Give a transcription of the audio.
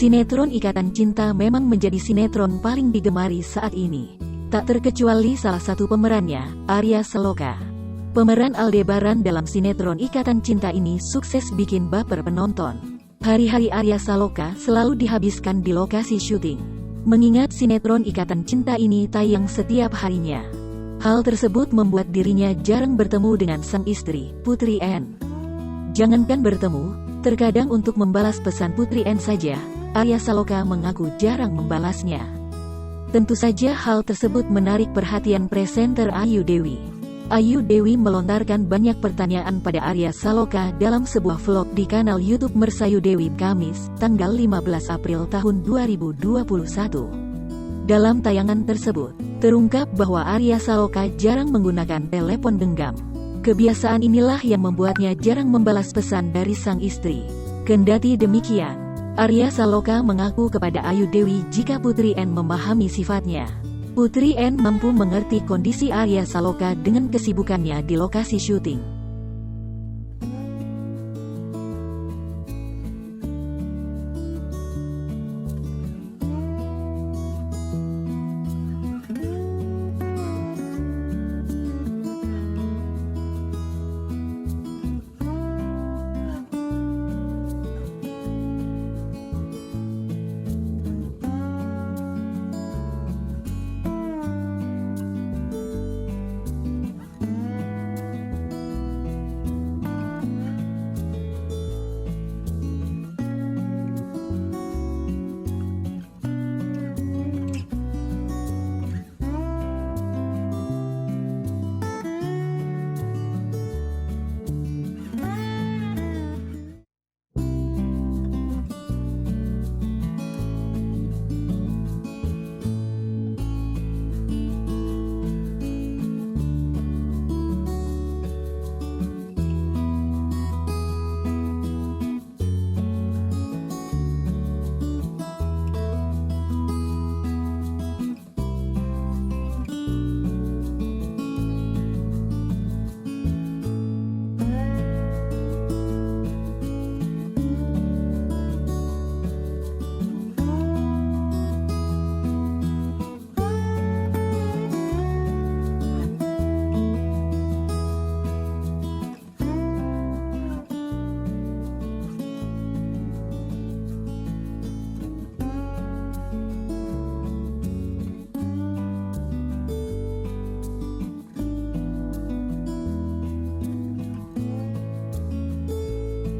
Sinetron Ikatan Cinta memang menjadi sinetron paling digemari saat ini. Tak terkecuali salah satu pemerannya, Arya Saloka. Pemeran Aldebaran dalam sinetron Ikatan Cinta ini sukses bikin baper penonton. Hari-hari Arya Saloka selalu dihabiskan di lokasi syuting. Mengingat sinetron Ikatan Cinta ini tayang setiap harinya. Hal tersebut membuat dirinya jarang bertemu dengan sang istri, Putri N. Jangankan bertemu, terkadang untuk membalas pesan Putri N saja, Arya Saloka mengaku jarang membalasnya. Tentu saja hal tersebut menarik perhatian presenter Ayu Dewi. Ayu Dewi melontarkan banyak pertanyaan pada Arya Saloka dalam sebuah vlog di kanal YouTube Mersayu Dewi Kamis, tanggal 15 April tahun 2021. Dalam tayangan tersebut, terungkap bahwa Arya Saloka jarang menggunakan telepon genggam. Kebiasaan inilah yang membuatnya jarang membalas pesan dari sang istri. Kendati demikian, Arya Saloka mengaku kepada Ayu Dewi jika Putri N memahami sifatnya. Putri N mampu mengerti kondisi Arya Saloka dengan kesibukannya di lokasi syuting.